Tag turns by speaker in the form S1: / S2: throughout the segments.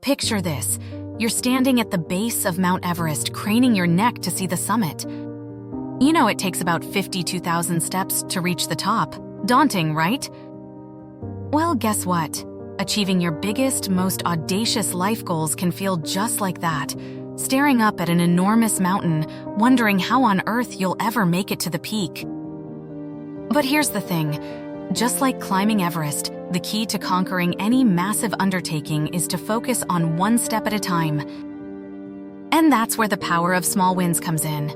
S1: Picture this. You're standing at the base of Mount Everest, craning your neck to see the summit. You know it takes about 52,000 steps to reach the top. Daunting, right? Well, guess what? Achieving your biggest, most audacious life goals can feel just like that. Staring up at an enormous mountain, wondering how on earth you'll ever make it to the peak. But here's the thing. Just like climbing Everest, the key to conquering any massive undertaking is to focus on one step at a time. And that's where the power of small wins comes in.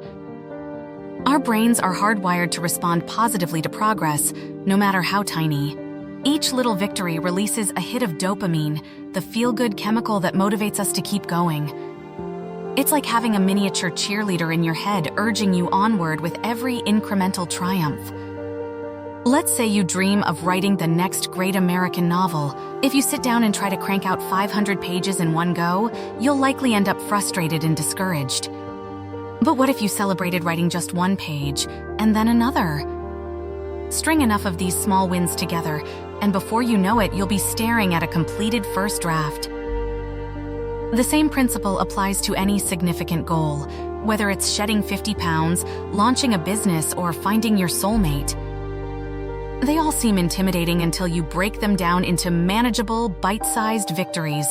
S1: Our brains are hardwired to respond positively to progress, no matter how tiny. Each little victory releases a hit of dopamine, the feel-good chemical that motivates us to keep going. It's like having a miniature cheerleader in your head urging you onward with every incremental triumph. Let's say you dream of writing the next great American novel. If you sit down and try to crank out 500 pages in one go, you'll likely end up frustrated and discouraged. But what if you celebrated writing just one page, and then another? String enough of these small wins together, and before you know it, you'll be staring at a completed first draft. The same principle applies to any significant goal, whether it's shedding 50 pounds, launching a business, or finding your soulmate. They all seem intimidating until you break them down into manageable, bite-sized victories.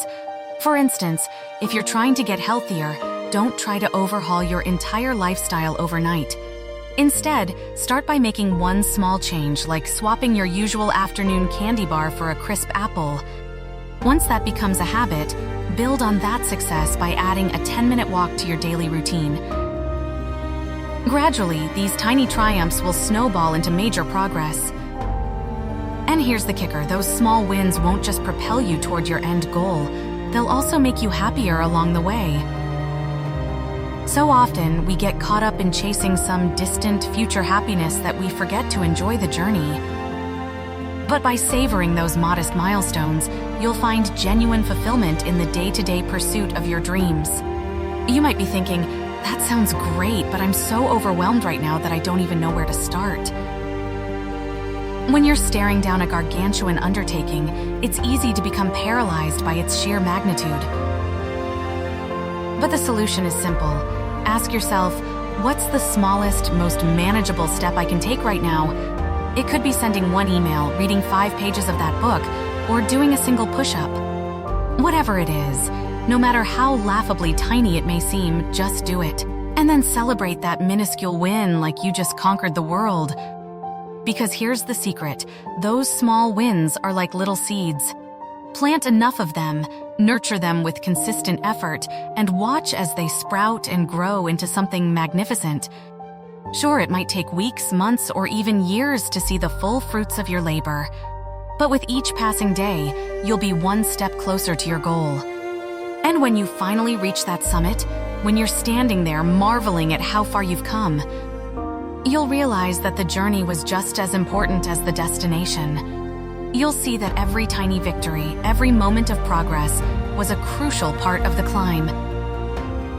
S1: For instance, if you're trying to get healthier, don't try to overhaul your entire lifestyle overnight. Instead, start by making one small change, like swapping your usual afternoon candy bar for a crisp apple. Once that becomes a habit, build on that success by adding a 10-minute walk to your daily routine. Gradually, these tiny triumphs will snowball into major progress. And here's the kicker, those small wins won't just propel you toward your end goal, they'll also make you happier along the way. So often, we get caught up in chasing some distant future happiness that we forget to enjoy the journey. But by savoring those modest milestones, you'll find genuine fulfillment in the day-to-day pursuit of your dreams. You might be thinking, that sounds great, but I'm so overwhelmed right now that I don't even know where to start. When you're staring down a gargantuan undertaking, it's easy to become paralyzed by its sheer magnitude. But the solution is simple. Ask yourself, what's the smallest, most manageable step I can take right now? It could be sending one email, reading 5 pages of that book, or doing a single push-up. Whatever it is, no matter how laughably tiny it may seem, just do it. And then celebrate that minuscule win like you just conquered the world. Because here's the secret, those small wins are like little seeds. Plant enough of them, nurture them with consistent effort, and watch as they sprout and grow into something magnificent. Sure, it might take weeks, months, or even years to see the full fruits of your labor. But with each passing day, you'll be one step closer to your goal. And when you finally reach that summit, when you're standing there marveling at how far you've come, you'll realize that the journey was just as important as the destination. You'll see that every tiny victory, every moment of progress, was a crucial part of the climb.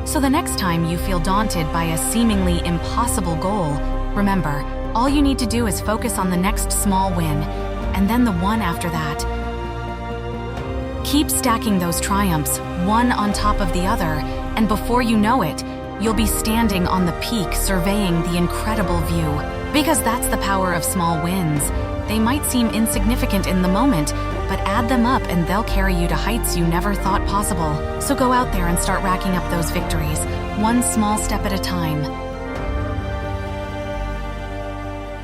S1: So the next time you feel daunted by a seemingly impossible goal, remember, all you need to do is focus on the next small win, and then the one after that. Keep stacking those triumphs, one on top of the other, and before you know it, you'll be standing on the peak surveying the incredible view. Because that's the power of small wins. They might seem insignificant in the moment, but add them up and they'll carry you to heights you never thought possible. So go out there and start racking up those victories, one small step at a time.